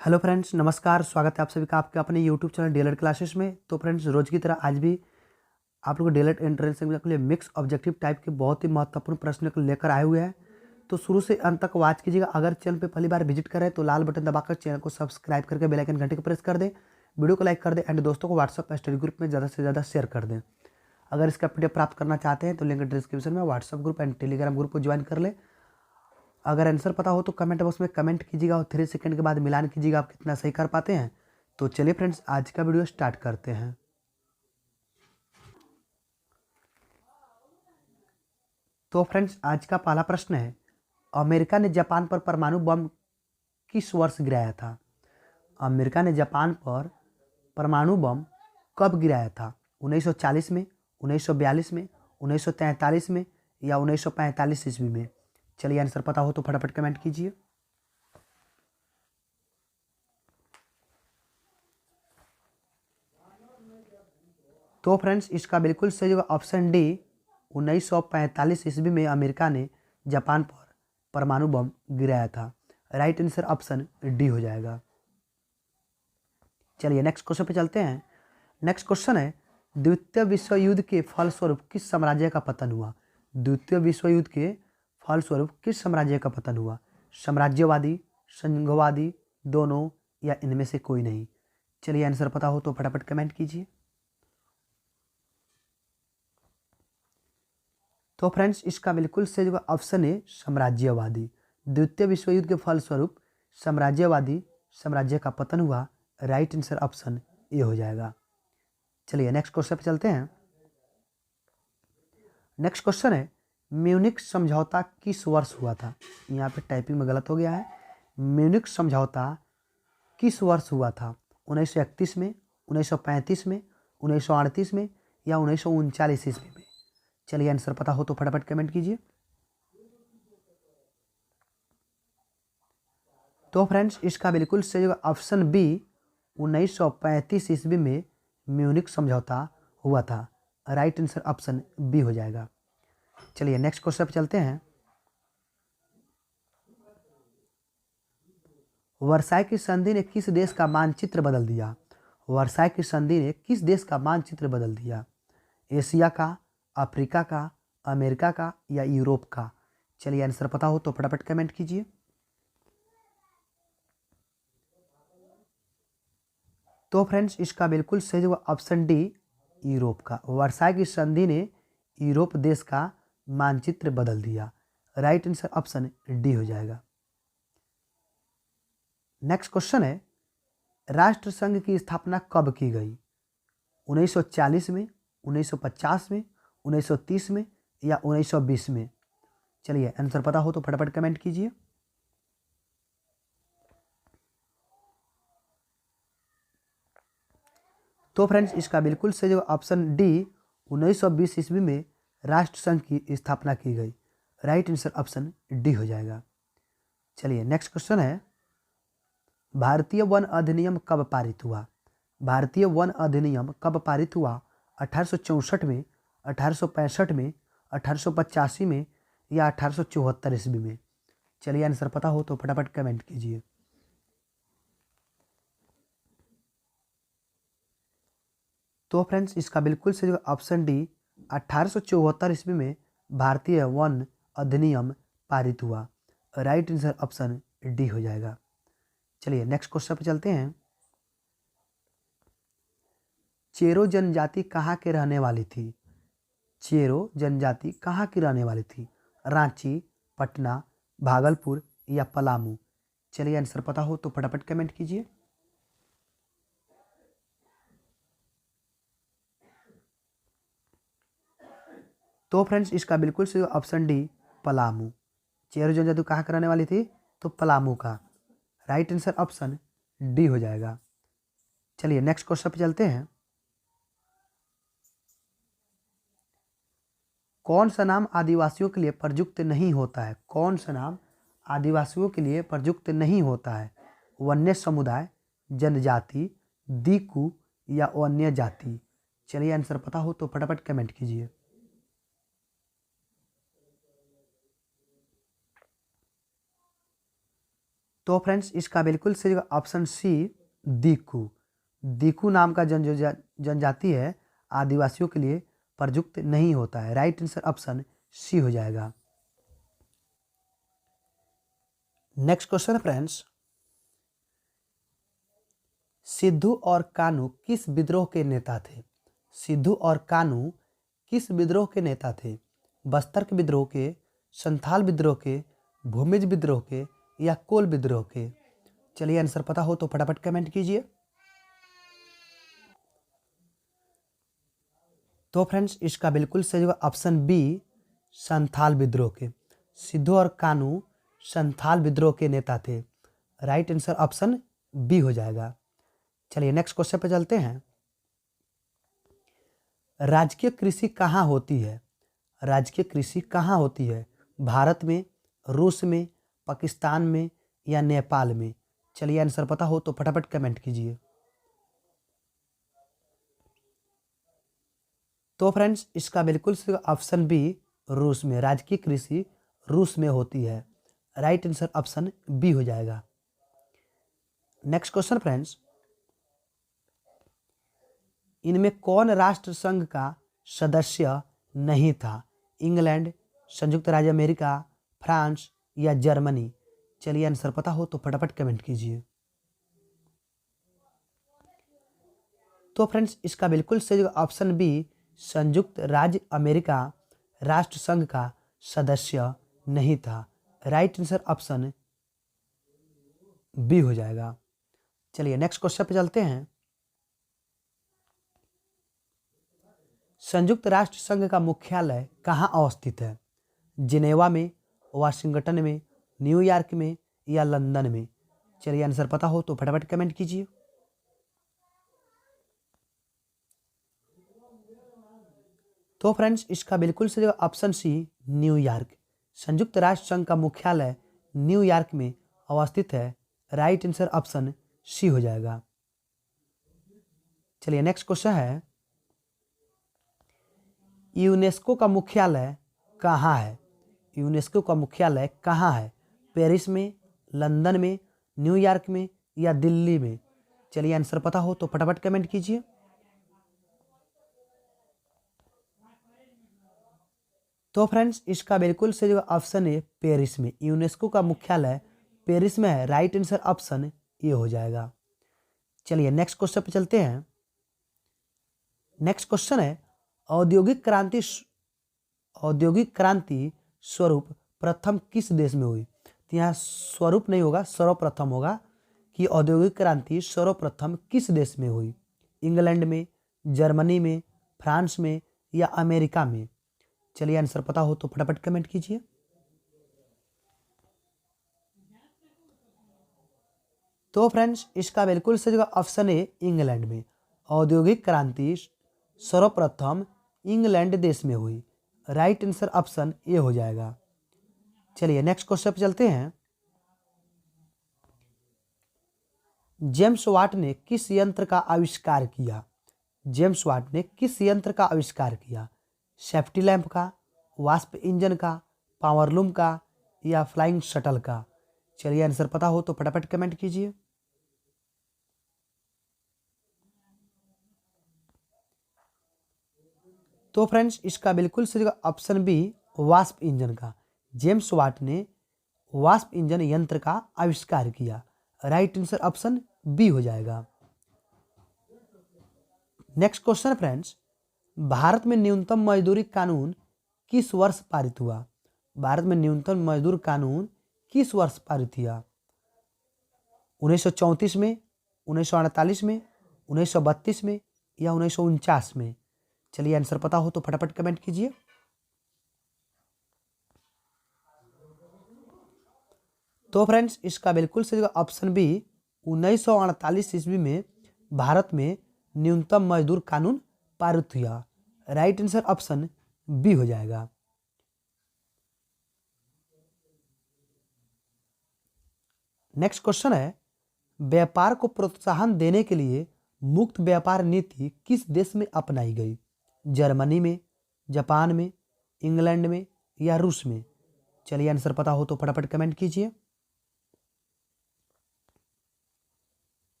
Hello friends, नमस्कार। स्वागत है आप सभी का आपके अपने यूट्यूब चैनल डीएलएड क्लासेस में। तो फ्रेंड्स, रोज की तरह आज भी आप लोग डीएलएड एंट्रेंस एग्जाम के लिए मिक्स ऑब्जेक्टिव टाइप के बहुत ही महत्वपूर्ण प्रश्न लेकर आए हुए हैं। तो शुरू से अंत तक वॉच कीजिएगा। अगर चैनल पे पहली बार विजिट करें तो लाल बटन दबाकर चैनल को सब्सक्राइब करके बेल आइकन घंटे को प्रेस कर दें, वीडियो को लाइक कर दें एंड दोस्तों को व्हाट्सअप स्टडी ग्रुप में ज़्यादा से ज़्यादा शेयर कर दें। अगर इसका पीडीएफ प्राप्त करना चाहते हैं तो लिंक डिस्क्रिप्शन में WhatsApp group and Telegram group को ज्वाइन कर लें। अगर आंसर पता हो तो कमेंट बॉक्स में कमेंट कीजिएगा और 3 सेकंड के बाद मिलान कीजिएगा आप कितना सही कर पाते हैं। तो चलिए फ्रेंड्स, आज का वीडियो स्टार्ट करते हैं। तो फ्रेंड्स, आज का पहला प्रश्न है, अमेरिका ने जापान पर परमाणु बम किस वर्ष गिराया था? अमेरिका ने जापान पर परमाणु बम कब गिराया था? 1940 में, 1942 में, 1943 में या 1945 ईस्वी में? चलिए, आंसर पता हो तो फटाफट कमेंट कीजिए। तो फ्रेंड्स, इसका बिल्कुल सही होगा ऑप्शन डी, 1945 ईस्वी में अमेरिका ने जापान पर परमाणु बम गिराया था। राइट आंसर ऑप्शन डी हो जाएगा। चलिए नेक्स्ट क्वेश्चन पे चलते हैं। नेक्स्ट क्वेश्चन है, द्वितीय विश्व युद्ध के फलस्वरूप किस साम्राज्य का पतन हुआ? द्वितीय विश्व युद्ध के फलस्वरूप किस साम्राज्य का पतन हुआ? साम्राज्यवादी, संघवादी, दोनों या इनमें से कोई नहीं? चलिए, आंसर पता हो तो फटाफट कमेंट कीजिए। तो फ्रेंड्स, इसका बिल्कुल सही जवाब ऑप्शन है साम्राज्यवादी। द्वितीय विश्व युद्ध के फलस्वरूप साम्राज्यवादी साम्राज्य का पतन हुआ। राइट आंसर ऑप्शन ए हो जाएगा। चलिए नेक्स्ट क्वेश्चन पे चलते हैं। नेक्स्ट क्वेश्चन है, म्यूनिख समझौता किस वर्ष हुआ था? यहाँ पे टाइपिंग में गलत हो गया है। म्यूनिख समझौता किस वर्ष हुआ था? 1931 में, 1935 में, 1938 में या 1939 ईस्वी में? चलिए, आंसर पता हो तो फटाफट कमेंट कीजिए। तो फ्रेंड्स, इसका बिल्कुल सही जवाब ऑप्शन बी, 1935 ईस्वी में म्यूनिख समझौता हुआ था। राइट आंसर ऑप्शन बी हो जाएगा। चलिए नेक्स्ट क्वेश्चन पे चलते हैं। वर्साई की संधि ने किस देश का मानचित्र बदल दिया? वर्साई की संधि ने किस देश का मानचित्र बदल दिया? एशिया का, अफ्रीका का, अमेरिका का या यूरोप का? चलिए, आंसर पता हो तो फटाफट कमेंट कीजिए। तो फ्रेंड्स, इसका बिल्कुल सही जवाब ऑप्शन डी, यूरोप का। वर्साई की संधि ने यूरोप देश का मानचित्र बदल दिया। राइट आंसर ऑप्शन डी हो जाएगा। नेक्स्ट क्वेश्चन है, राष्ट्रसंघ की स्थापना कब की गई? 1940 में, 1950 में, 1930 में या 1920 में? चलिए, आंसर पता हो तो फटाफट कमेंट कीजिए। तो फ्रेंड्स, इसका बिल्कुल सही जवाब ऑप्शन डी, 1920 ईस्वी में राष्ट्रसंघ की स्थापना की गई। राइट आंसर ऑप्शन डी हो जाएगा। चलिए नेक्स्ट क्वेश्चन है, भारतीय वन अधिनियम कब पारित हुआ? भारतीय वन अधिनियम कब पारित हुआ? 1864 में, 1865 में, 1885 में या 1874 ईस्वी में? चलिए, आंसर पता हो तो फटाफट कमेंट कीजिए। तो फ्रेंड्स, इसका बिल्कुल सही जवाब ऑप्शन डी, 1874 ईस्वी में भारतीय वन अधिनियम पारित हुआ। राइट आंसर ऑप्शन डी हो जाएगा। चलिए नेक्स्ट क्वेश्चन पे चलते हैं। चेरो जनजाति कहाँ के रहने वाली थी? चेरो जनजाति कहाँ की रहने वाली थी? रांची, पटना, भागलपुर या पलामू? चलिए, आंसर पता हो तो फटाफट कमेंट कीजिए। तो फ्रेंड्स, इसका बिल्कुल सही ऑप्शन डी, पलामू। चेरो जनजाति कहाँ की रहने वाली थी? तो पलामू का। राइट आंसर ऑप्शन डी हो जाएगा। चलिए नेक्स्ट क्वेश्चन पे चलते हैं। कौन सा नाम आदिवासियों के लिए प्रयुक्त नहीं होता है? कौन सा नाम आदिवासियों के लिए प्रयुक्त नहीं होता है? वन्य समुदाय, जनजाति, दीकू या वन्य जाति? चलिए, आंसर पता हो तो फटाफट कमेंट कीजिए। तो फ्रेंड्स इसका बिल्कुल सही ऑप्शन सी, दीकू। दीकू नाम का जनजाति है आदिवासियों के लिए प्रयुक्त नहीं होता है। राइट आंसर ऑप्शन सी हो जाएगा। नेक्स्ट क्वेश्चन है फ्रेंड्स, सिद्धू और कान्हू किस विद्रोह के नेता थे? सिद्धू और कान्हू किस विद्रोह के नेता थे? बस्तर के विद्रोह के, संथाल विद्रोह के, भूमिज विद्रोह के या कोल विद्रोह के? चलिए आंसर पता हो तो फटाफट कमेंट कीजिए। तो फ्रेंड्स इसका बिल्कुल सही होगा ऑप्शन बी, संथाल विद्रोह के। सिद्धू और कान्हू संथाल विद्रोह के नेता थे। राइट आंसर ऑप्शन बी हो जाएगा। चलिए नेक्स्ट क्वेश्चन पे चलते हैं। राजकीय कृषि कहाँ होती है? राजकीय कृषि कहाँ होती है? भारत में, रूस में, पाकिस्तान में या नेपाल में? चलिए आंसर पता हो तो फटाफट कमेंट कीजिए। तो फ्रेंड्स इसका बिल्कुल सही ऑप्शन बी, रूस में। राजकीय कृषि रूस में होती है। राइट आंसर ऑप्शन बी हो जाएगा। नेक्स्ट क्वेश्चन फ्रेंड्स, इनमें कौन राष्ट्र संघ का सदस्य नहीं था? इंग्लैंड, संयुक्त राज्य अमेरिका, फ्रांस या जर्मनी? चलिए आंसर पता हो तो फटाफट कमेंट कीजिए। तो फ्रेंड्स इसका बिल्कुल सही ऑप्शन बी, संयुक्त राज्य अमेरिका राष्ट्र संघ का सदस्य नहीं था। राइट आंसर ऑप्शन बी हो जाएगा। चलिए नेक्स्ट क्वेश्चन पे चलते हैं। संयुक्त राष्ट्र संघ का मुख्यालय कहाँ अवस्थित है? जिनेवा में, वाशिंगटन में, न्यूयॉर्क में या लंदन में? चलिए आंसर पता हो तो फटाफट कमेंट कीजिए। तो फ्रेंड्स इसका बिल्कुल सही ऑप्शन सी, न्यूयॉर्क। संयुक्त राष्ट्र संघ का मुख्यालय न्यूयॉर्क में अवस्थित है। राइट आंसर ऑप्शन सी हो जाएगा। चलिए नेक्स्ट क्वेश्चन है, यूनेस्को का मुख्यालय कहाँ है? यूनेस्को का मुख्यालय कहाँ है? पेरिस में, लंदन में, न्यूयॉर्क में या दिल्ली में? चलिए आंसर पता हो तो फटाफट कमेंट कीजिए। तो फ्रेंड्स इसका बिल्कुल सही ऑप्शन है पेरिस में। यूनेस्को का मुख्यालय पेरिस में है। राइट आंसर ऑप्शन ये हो जाएगा। चलिए नेक्स्ट क्वेश्चन पे चलते हैं। नेक्स्ट क्वेश्चन है, औद्योगिक क्रांति स्वरूप प्रथम किस देश में हुई? तो यहाँ स्वरूप नहीं होगा, सर्वप्रथम होगा कि औद्योगिक क्रांति सर्वप्रथम किस देश में हुई? इंग्लैंड में, जर्मनी में, फ्रांस में या अमेरिका में? चलिए आंसर पता हो तो फटाफट कमेंट कीजिए। तो फ्रेंड्स इसका बिल्कुल सही ऑप्शन है इंग्लैंड में। औद्योगिक क्रांति सर्वप्रथम इंग्लैंड देश में हुई। राइट आंसर ऑप्शन ए हो जाएगा। चलिए नेक्स्ट क्वेश्चन पे चलते हैं। जेम्स वाट ने किस यंत्र का आविष्कार किया? जेम्स वाट ने किस यंत्र का आविष्कार किया? सेफ्टी लैंप का, वास्प इंजन का, पावरलूम का या फ्लाइंग शटल का? चलिए आंसर पता हो तो फटाफट कमेंट कीजिए। तो फ्रेंड्स इसका बिल्कुल सही ऑप्शन बी, वास्प इंजन का। जेम्स वाट ने वास्प इंजन यंत्र का आविष्कार किया। राइट आंसर ऑप्शन बी हो जाएगा। नेक्स्ट क्वेश्चन फ्रेंड्स, भारत में न्यूनतम मजदूरी कानून किस वर्ष पारित हुआ? भारत में न्यूनतम मजदूर कानून किस वर्ष पारित हुआ? 1934 में, 1948 में, 1932 में या 1949 में? चलिए आंसर पता हो तो फटाफट कमेंट कीजिए। तो फ्रेंड्स इसका बिल्कुल सही ऑप्शन बी, 1948 ईस्वी में भारत में न्यूनतम मजदूर कानून पारित हुआ। राइट आंसर ऑप्शन बी हो जाएगा। नेक्स्ट क्वेश्चन है, व्यापार को प्रोत्साहन देने के लिए मुक्त व्यापार नीति किस देश में अपनाई गई? जर्मनी में, जापान में, इंग्लैंड में या रूस में? चलिए आंसर पता हो तो फटाफट कमेंट कीजिए।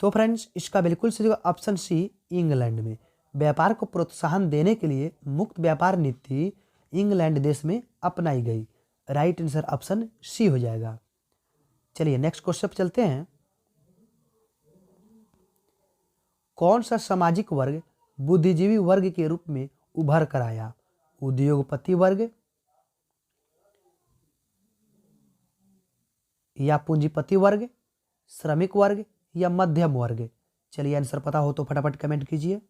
तो फ्रेंड्स इसका बिल्कुल सही जगह ऑप्शन सी इंग्लैंड में। व्यापार को प्रोत्साहन देने के लिए मुक्त व्यापार नीति इंग्लैंड देश में अपनाई गई। राइट आंसर ऑप्शन सी हो जाएगा। चलिए नेक्स्ट क्वेश्चन पर चलते हैं। कौन सा सामाजिक वर्ग बुद्धिजीवी वर्ग के रूप में उभर कर आया? उद्योगपति वर्ग या पूंजीपति वर्ग, श्रमिक वर्ग या मध्यम वर्ग? चलिए आंसर पता हो तो फटाफट कमेंट कीजिए।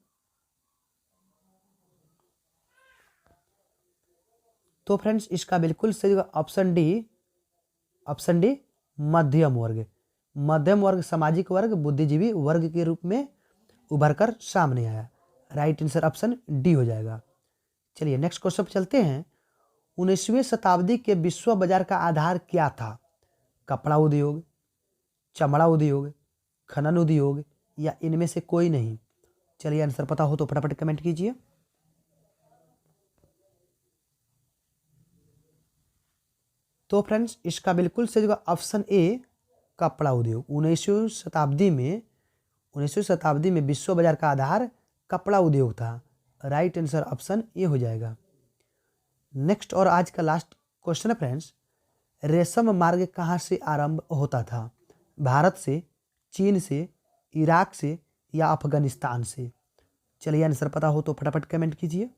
तो फ्रेंड्स इसका बिल्कुल सही ऑप्शन डी मध्यम वर्ग। मध्यम वर्ग सामाजिक वर्ग बुद्धिजीवी वर्ग के रूप में उभर कर सामने आया। राइट आंसर ऑप्शन डी हो जाएगा। चलिए नेक्स्ट क्वेश्चन पर चलते हैं। 19वीं शताब्दी के विश्व बाजार का आधार क्या था? कपड़ा उद्योग, चमड़ा उद्योग, खनन उद्योग या इनमें से कोई नहीं? चलिए आंसर पता हो तो फटाफट कमेंट कीजिए। तो फ्रेंड्स इसका बिल्कुल सही जगह ऑप्शन ए कपड़ा उद्योग। 19वीं शताब्दी में विश्व बाजार का आधार कपड़ा उद्योग था। राइट आंसर ऑप्शन ए हो जाएगा। नेक्स्ट और आज का लास्ट क्वेश्चन है फ्रेंड्स। रेशम मार्ग कहाँ से आरंभ होता था? भारत से, चीन से, इराक से या अफगानिस्तान से? चलिए आंसर पता हो तो फटाफट कमेंट कीजिए।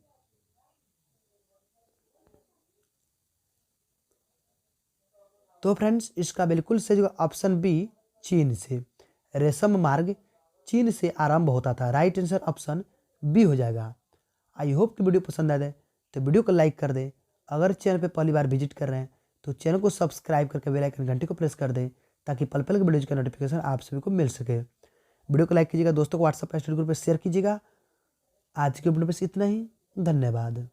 तो फ्रेंड्स इसका बिल्कुल सही जगह ऑप्शन बी चीन से। रेशम मार्ग चीन से आरंभ होता था। राइट आंसर ऑप्शन बी हो जाएगा। आई होप कि वीडियो पसंद आए तो वीडियो को लाइक कर दें। अगर चैनल पे पहली बार विजिट कर रहे हैं तो चैनल को सब्सक्राइब करके बेल आइकन घंटी को प्रेस कर दें ताकि पल पल के वीडियो का नोटिफिकेशन आप सभी को मिल सके। वीडियो को लाइक कीजिएगा, दोस्तों को व्हाट्सएप स्टडी ग्रुप पर शेयर कीजिएगा। आज के वीडियो बस इतना ही। धन्यवाद।